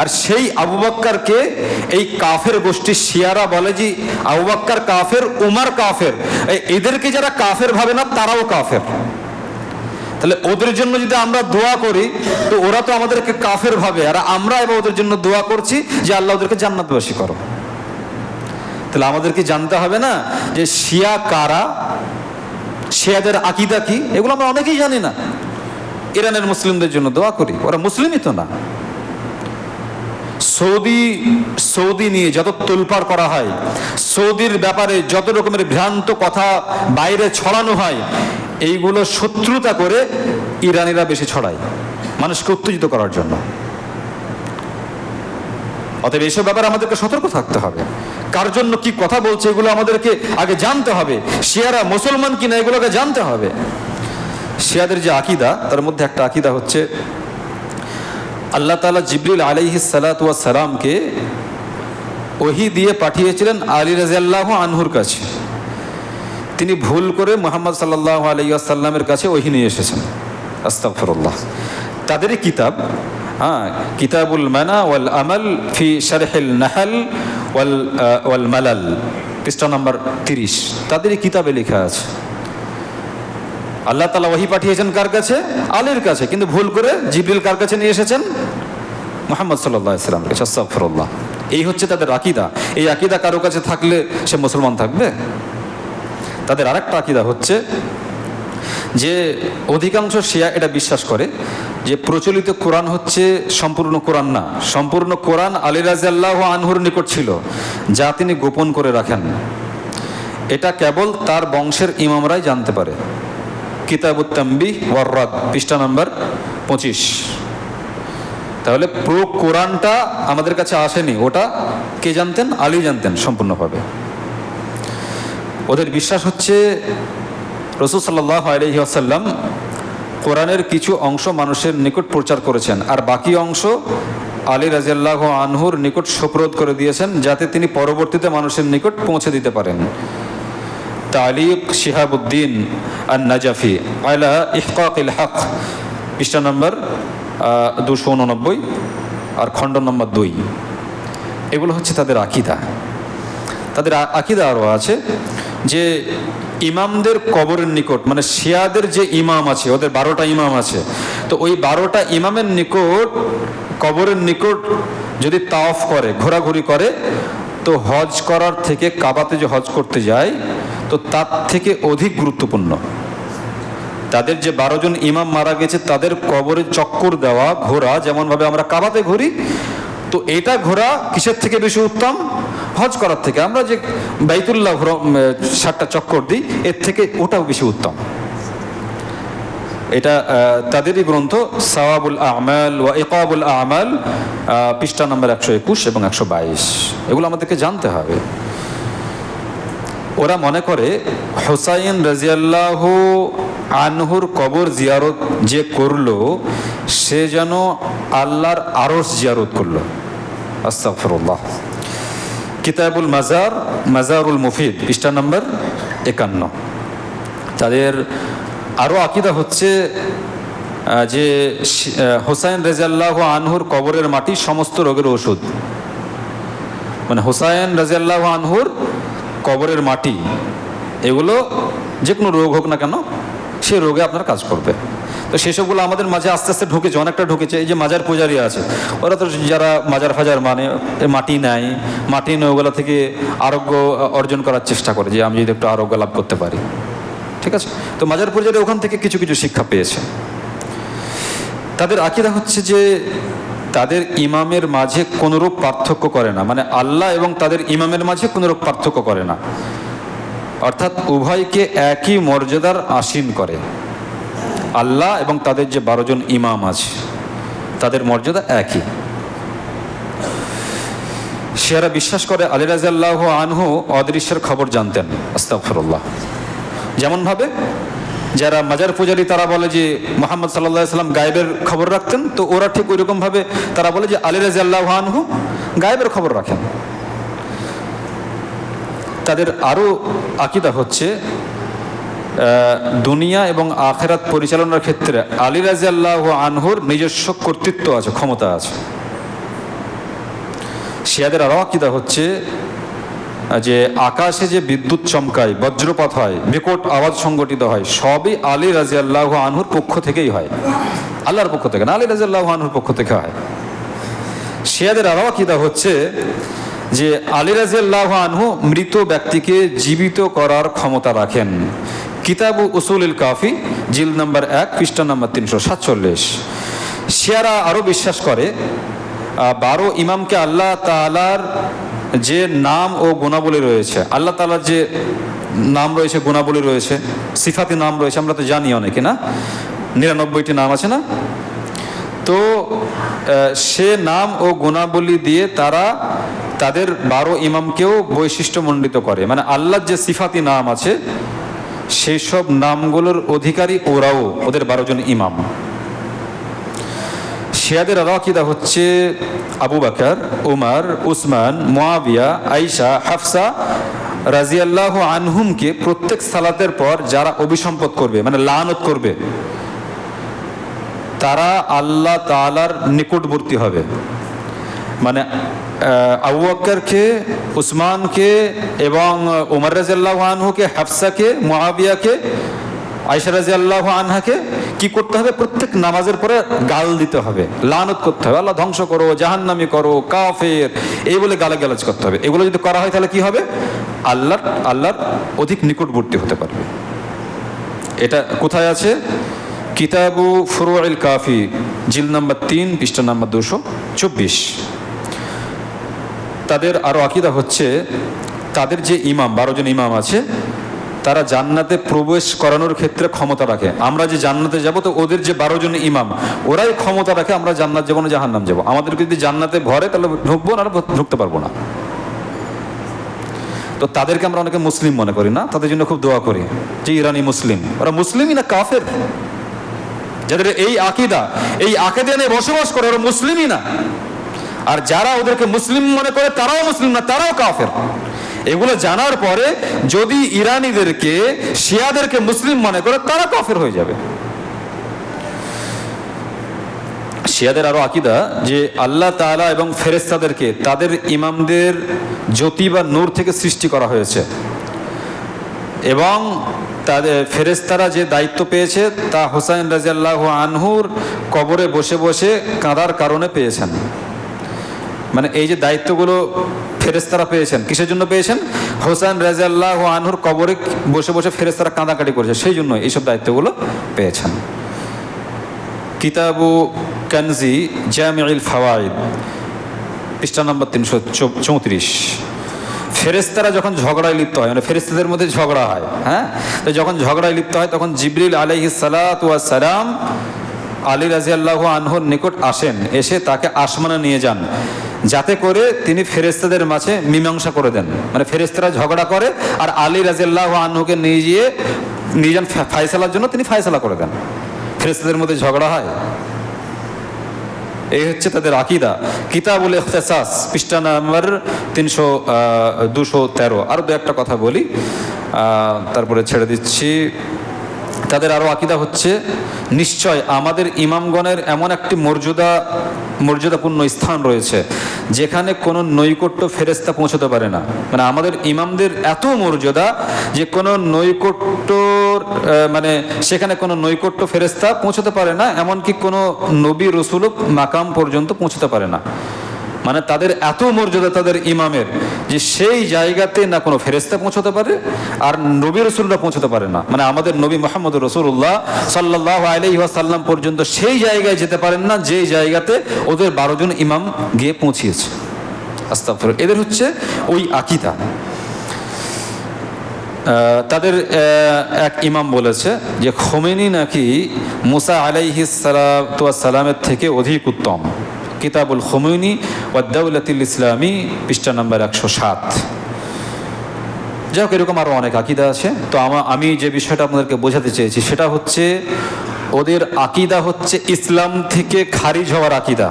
আর সেই আবু বকরকে এই কাফের গোষ্ঠী শিয়ারা বলে যে আবু বকর কাফের, উমর কাফের। এদেরকে যারা কাফের ভাবে না তারাও কাফের। তাহলে ওদের জন্য যদি আমরা দোয়া করি তো ওরা তো আমাদেরকে কাফের ভাবে, আর আমরা এবার ওদের জন্য দোয়া করছি যে আল্লাহ ওদেরকে জান্নাতবাসী করো। তাহলে আমাদেরকে জানতে হবে না যে শিয়া কারা, শিয়াদের আকীদা কি, এগুলো আমরা অনেকেই জানি না। ইরানের মুসলিমদের জন্য দোয়া করি, ওরা মুসলিমই তো না। সৌদি নিয়ে যত তোলপাড় করা হয়, সৌদির ব্যাপারে যত রকমের ভ্রান্ত কথা বাইরে ছড়ানো হয়, এইগুলো শত্রুতা করে ইরানিরা বেশি ছড়ায় মানুষকে উত্তেজিত করার জন্য। অতএব এইসব ব্যাপারে আমাদেরকে সতর্ক থাকতে হবে। কার জন্য কি কথা বলছে এগুলো আমাদেরকে আগে জানতে হবে। শিয়ারা মুসলমান কিনা এগুলোকে জানতে হবে। শিয়াদের যে আকীদা, তার মধ্যে একটা আকীদা হচ্ছে আল্লাহ তাআলা জিবরিল আলাইহিস সালাতু ওয়াস সালামকে ওহী দিয়ে পাঠিয়েছিলেন আলী রাদিয়াল্লাহু আনহুর কাছে। তিনি ভুল করে মুহাম্মদ সাল্লাল্লাহু আলাইহি ওয়াসাল্লামের কাছে ওহী নিয়ে এসেছেন। আস্তাগফিরুল্লাহ। তাদেরই কিতাব, কিতাবুল মানা ওয়াল আমাল ফি শারহিল নাহল ওয়াল মালাল, পৃষ্ঠা নম্বর 30, তাদেরই কিতাবে লেখা আছে আল্লাহ তাআলা ওহী পাঠিয়েছেন কার কাছে? আলীর কাছে, কিন্তু ভুল করে জিবরিল কার কাছে নিয়ে এসেছেন? মুহাম্মদ সাল্লাল্লাহু আলাইহি ওয়াসাল্লামের কাছে। আস্তাগফিরুল্লাহ। এই হচ্ছে তাদের আকীদা। এই আকীদা কারো কাছে থাকলে সে মুসলমান থাকবে? তাদের আরেকটা আকীদা হচ্ছে যে অধিকাংশ শিয়া এটা বিশ্বাস করে যে প্রচলিত কোরআন হচ্ছে সম্পূর্ণ কোরআন না, সম্পূর্ণ কোরআন আলী রাদিয়াল্লাহু আনহুর নিকট ছিল, যা তিনি গোপন করে রাখেন। এটা কেবল তার বংশের ইমামরাই জানতে পারে। কিতাবুত তানবিহ ওয়ার রাদ, পৃষ্ঠা নম্বর 25। তাহলে পুরো কোরআনটা আমাদের কাছে আসেনি, ওটা কে জানতেন? আলী জানতেন সম্পূর্ণভাবে। ওদের বিশ্বাস হচ্ছে রাসূল সাল্লাল্লাহু আলাইহি ওয়াসাল্লাম কোরআনের কিছু অংশ মানুষের নিকট প্রচার করেছেন, আর বাকি অংশ আলী রাদিয়াল্লাহু আনহুর নিকট সুপ্রদ করে দিয়েছেন, যাতে তিনি পরবর্তীতে মানুষের নিকট পৌঁছে দিতে পারেন। তালিক শিহাবুদ্দিন আন-নাজাফি আলা ইহকাকিল হক, পৃষ্ঠা নম্বর 289 আর খণ্ড নম্বর 2। এগুলো হচ্ছে তাদের আকীদা। তাদের আকীদা আরও আছে যে ইমামদের কবরের নিকট, মানে শিয়াদের যে ইমাম আছে, ওদের 12টা ইমাম আছে, তো ওই 12টা ইমামের নিকট, কবরের নিকট যদি তাওয়াফ করে, ঘোরাঘুরি করে, তো হজ করার থেকে কাবাতে যে হজ করতে যায় তো তার থেকে অধিক গুরুত্বপূর্ণ। তাদের যে 12 জন ইমাম মারা গেছে তাদের কবরে চক্কর দেওয়া, ঘোরা, যেমনভাবে আমরা কাবাতে ঘুরি, তো এটা ঘোরা কিসের থেকে বেশি উত্তম? হজ করার থেকে। আমরা যে বাইতুল্লাহ 7টা চক্কর দিই, এর থেকে ওটাও বেশি উত্তম। এটা তাদেরই গ্রন্থ সাওয়াবুল আমাল ওয়া ইকাবুল আমাল, পৃষ্ঠা নম্বর 121 এবং 122। এগুলো আমাদেরকে জানতে হবে। ওরা মনে করে হুসাইন রাদিয়াল্লাহু আনহুর কবর জিয়ারত যে করলো সে যেন আল্লাহর আরশ জিয়ারত করলো। আস্তাগফিরুল্লাহ। কিতাবুল মাজার, মাজারুল মুফিদ, পৃষ্ঠা নম্বর 51। তাদের আরও আকীদা হচ্ছে যে হোসাইন রাদিয়াল্লাহু আনহুর কবরের মাটি সমস্ত রোগের ওষুধ, মানে হোসাইন রাদিয়াল্লাহু আনহুর কবরের মাটি এগুলো যে কোনো রোগ হোক না কেন সেই রোগে আপনার কাজ করবে। তো সেসবগুলো আমাদের মাঝে আস্তে আস্তে ঢুকেছে, অনেকটা ঢুকেছে। এই যে মাজার পূজারি আছে, ওরা তো যারা মাজার ফাজার মানে মাটি নেয়, মাটি নিয়ে ওগুলো থেকে আরোগ্য অর্জন করার চেষ্টা করে যে আমি যদি একটু আরোগ্য লাভ করতে পারি, ঠিক আছে। তো মাজার পূজারি ওখান থেকে কিছু কিছু শিক্ষা পেয়েছে। তাদের আকীদা হচ্ছে যে তাদের ইমামের মাঝে কোনোরূপ পার্থক্য করে না, মানে আল্লাহ এবং তাদের ইমামের মাঝে কোনোরূপ পার্থক্য করে না, অর্থাৎ উভয়কে একই মর্যাদার আসীন করে। আল্লাহ এবং তাদের যে 12 জন ইমাম আছে তাদের মর্যাদা একই। শিয়ারা বিশ্বাস করে আলী রাদিয়াল্লাহু আনহু অদৃশ্যের খবর জানতেন, আস্তাগফিরুল্লাহ। যেমনভাবে যারা মাজার পূজারী তারা বলে যে মুহাম্মদ সাল্লাল্লাহু আলাইহি সাল্লাম গায়েবের খবর রাখতেন, তো ওরা ঠিক ওই রকমভাবে তারা বলে যে আলী রাদিয়াল্লাহু আনহু গায়েবের খবর রাখেন। তাদের আরও আকীদা হচ্ছে দুনিয়া এবং আখিরাত পরিচালনার ক্ষেত্রে আলী রাদিয়াল্লাহু আনহুর নিজস্ব কর্তৃত্ব আছে, ক্ষমতা আছে। শিয়াদের আরও আকীদা হচ্ছে যে আকাশে যে বিদ্যুৎ চমকায়, বজ্রপাত হয়, বিকট আওয়াজ সংগঠিত হয়, সবই আলী রাদিয়াল্লাহু আনহুর পক্ষ থেকেই হয়, আল্লাহর পক্ষ থেকে না, আলী রাদিয়াল্লাহু আনহুর পক্ষ থেকে হয়। শিয়াদের আরও আকীদা হচ্ছে যে আলী রাদিয়াল্লাহু আনহু মৃত ব্যক্তিকে জীবিত করার ক্ষমতা রাখেন। কিতাবু উসুলুল কাফি জিলদ নম্বর 1 পৃষ্ঠা নম্বর 347। শিয়ারা আরও বিশ্বাস করে 12 ইমামকে আল্লাহ তাআলার যে নাম ও গুণাবলী রয়েছে, আল্লাহ তাআলার যে নাম রয়েছে, গুণাবলী রয়েছে, সিফাতি নাম রয়েছে, আমরা তো জানি অনেকে না, 99টি নাম আছে না, তো সে নাম ও গুণাবলী দিয়ে তারা তাদের 12 ইমামকেও বৈশিষ্ট্যমণ্ডিত করে, মানে আল্লাহর যে সিফাতি নাম আছে সেই সব নামগুলোর অধিকারী ওরাও, ওদের 12 জন ইমাম। শিয়াদের আকীদা হচ্ছে আবু বকর, উমর, উসমান, মুয়াবিয়া, আয়েশা, হাফসা রাদিয়াল্লাহু আনহুমকে প্রত্যেক সালাতের পর যারা অভিসম্পদ করবে, মানে লানত করবে, তারা আল্লাহ তাআলার নিকটবর্তী হবে। মানে আবু বকরকে, উসমানকে এবং উমর রাদিয়াল্লাহু আনহুকে, হাফসাকে, মুয়াবিয়াকে, আয়েশা রাদিয়াল্লাহু আনহাকে কি করতে হবে? প্রত্যেক নামাজের পরে গাল দিতে হবে, লানত করতে হবে, আল্লাহ ধ্বংস করো, জাহান্নামী করো, কাফের, এই বলে গালাগালাজ করতে হবে। এগুলো যদি করা হয় তাহলে কি হবে? আল্লাহর অধিক নিকটবর্তী হতে পারবে। এটা কোথায় আছে? কিতাবু ফুরুউল কাফি জিলদ নম্বর 3 পৃষ্ঠা নম্বর 224। তাদের আরও আকীদা হচ্ছে তাদের যে ইমাম, 12 জন ইমাম আছে, তারা জান্নাতে প্রবেশ করানোর ক্ষেত্রে ক্ষমতা রাখে। আমরা যে জান্নাতে যাব, তো ওদের যে 12 জন ইমাম ওরাই ক্ষমতা রাখে আমরা জান্নাত যাবো না জাহান্নাম যাবো। আমাদেরকে যদি জান্নাতে ভরে তাহলে ঢুকবো, না ঢুকতে পারবো না। তো তাদেরকে আমরা অনেকে মুসলিম মনে করি না, তাদের জন্য খুব দোয়া করি যে ইরানি মুসলিম, ওরা মুসলিমই না কাফের? যাদের এই আকীদা নিয়ে বসবাস করে ওরা মুসলিমই না, আর যারা ওদেরকে মুসলিম মনে করে তারাও মুসলিম না, তারাও কাফের। এগুলো জানার পরে যদি ইরানিদেরকে, শিয়াদেরকে মুসলিম মনে করে, তারা কাফের হয়ে যাবে। শিয়াদের আরো আকীদা যে আল্লাহ তাআলা এবং ফেরেশতাদেরকে তাদের ইমামদের জ্যোতি বা নূর থেকে সৃষ্টি করা হয়েছে, এবং তাদের ফেরেশতারা যে দায়িত্ব পেয়েছে তা হোসাইন রাদিয়াল্লাহু আনহুর কবরে বসে বসে কাঁদার কারণে পেয়েছেন। মানে এই যে দায়িত্বগুলো ফেরেশতারা পেয়েছেন, কিসের জন্য পেয়েছেন? হোসেন রাদিয়াল্লাহু আনহুর কবরে বসে বসে ফেরেশতারা কাঁদাকাটি করেছে, সেই জন্য এইসব দায়িত্বগুলো পেয়েছেন। কিতাবু কানজি জামিউল ফাওয়াইদ পৃষ্ঠা নম্বর 334। ফেরেশতারা যখন ঝগড়ায় লিপ্ত হয়, মানে ফেরেশতাদের মধ্যে ঝগড়া হয়, হ্যাঁ, তো যখন ঝগড়ায় লিপ্ত হয় তখন জিবরিল আলাইহিস সালাতু ওয়াস সালাম আলী রাদিয়াল্লাহু আনহুর নিকট আসেন, এসে তাকে আসমানে নিয়ে যান, যাতে করে তিনি ফেরেশতাদের মাঝে মীমাংসা করে দেন। মানে ফেরেশতারা ঝগড়া করে আর আলী রাদিয়াল্লাহু আনহুকে নিয়ে যান ফায়সালার জন্য, তিনি ফায়সালা করে দেন। ফেরেশতাদের মধ্যে ঝগড়া হয়, এই হচ্ছে তাদের আকীদা। কিতাবুল ইখতিসাস পৃষ্ঠা নম্বর 213। আরো দু একটা কথা বলি, তারপরে ছেড়ে দিচ্ছি। তাদের আরও আকিদা হচ্ছে নিশ্চয় আমাদের ইমামগণের এমন একটি মর্যাদাপূর্ণ স্থান রয়েছে যেখানে কোনো নৈকট্য ফেরেশতা পৌঁছতে পারে না। মানে আমাদের ইমামদের এত মর্যাদা যে কোনো নৈকট্যর মানে সেখানে কোনো নৈকট্য ফেরেশতা পৌঁছতে পারে না, এমনকি কোনো নবী রসুলও মাকাম পর্যন্ত পৌঁছতে পারে না। মানে তাদের এত মর্যাদা তাদের ইমামের যে সেই জায়গাতে না কোনো ফেরেশতা পৌঁছতে পারে আর নবী রসুলরা পৌঁছতে পারে না। মানে আমাদের নবী মুহাম্মদ রাসূলুল্লাহ সাল্লাল্লাহু আলাইহি ওয়াসাল্লাম পর্যন্ত সেই জায়গায় যেতে পারেন না যে জায়গাতে ওদের 12 জন ইমাম গিয়ে পৌঁছিয়েছে। আস্তাগফিরুল্লাহ। এদের হচ্ছে ওই আকীদা। তাদের এক ইমাম বলেছে যে খোমেনি নাকি মুসা আলাইহিস সালামের থেকে অধিক উত্তম। কিতাবুল খোমেনি ওয়া দাওলাতুল ইসলামী, পৃষ্ঠা নম্বর 107। যাই হোক, এরকম আরও অনেক আকীদা আছে। তো আমি যে বিষয়টা আপনাদেরকে বোঝাতে চেয়েছি সেটা হচ্ছে ওদের আকীদা হচ্ছে ইসলাম থেকে খারিজ হওয়ার আকীদা।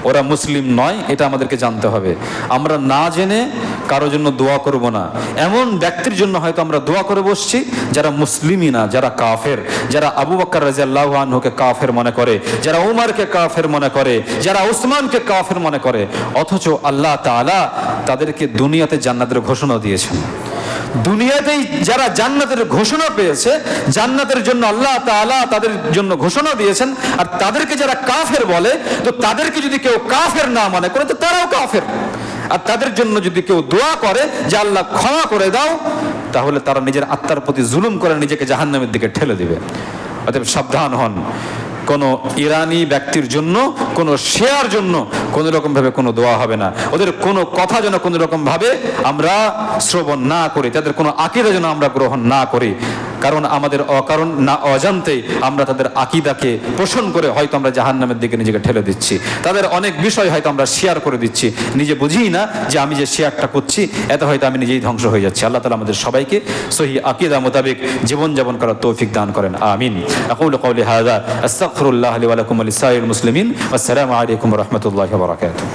ওরা মুসলিম নয়, এটা আমাদেরকে জানতে হবে। আমরা না জেনে কারোর জন্য দোয়া করব না। এমন ব্যক্তির জন্য হয়তো আমরা দোয়া করে বসছি যারা মুসলিমই না, যারা কাফের, যারা আবু বকর রাদিয়াল্লাহু আনহুকে কাফের মনে করে, যারা উমরকে কাফের মনে করে, যারা উসমানকে কাফের মনে করে, অথচ আল্লাহ তাআলা তাদেরকে দুনিয়াতে জান্নাতের ঘোষণা দিয়েছেন। দুনিয়াতেই যারা জান্নাতের ঘোষণা পেয়েছে, জান্নাতের জন্য আল্লাহ তাআলা তাদের জন্য ঘোষণা দিয়েছেন, আর তাদেরকে যারা কাফের বলে, তো তাদেরকে যদি কেউ কাফের না মনে করে তো তারাও কাফের। আর তাদের জন্য যদি কেউ দোয়া করে যে আল্লাহ ক্ষমা করে দাও, তাহলে তারা নিজের আত্মার প্রতি জুলুম করে নিজেকে জাহান্নামের দিকে ঠেলে দিবে। অতএব সাবধান হন। কোনো ইরানি ব্যক্তির জন্য, কোনো শেয়ার জন্য কোনো রকমভাবে কোনো দোয়া হবে না। ওদের কোনো কথা যেন কোনো রকমভাবে আমরা শ্রবণ না করি, তাদের কোনো আকীদা যেন আমরা গ্রহণ না করি। কারণ আমাদের অকারণ না অজান্তেই আমরা তাদের আকীদাকে পোষণ করে হয়তো আমরা জাহান্নামের দিকে নিজেকে ঠেলে দিচ্ছি। তাদের অনেক বিষয় হয়তো আমরা শেয়ার করে দিচ্ছি, নিজে বুঝিই না যে আমি যে শেয়ারটা করছি এতে হয়তো আমি নিজেই ধ্বংস হয়ে যাচ্ছি। আল্লাহ তাআলা আমাদের সবাইকে সহিহ আকীদা মোতাবেক জীবনযাপন করার তৌফিক দান করেন। আমিন। আকুলু কওলি হাযা আস্তাগফিরুল্লাহ লি ওয়া লাকুম ওয়া লিসাইরিল মুসলিমিন। আসসালামু আলাইকুম ওয়া রাহমাতুল্লাহি ওয়া বারাকাতুহু।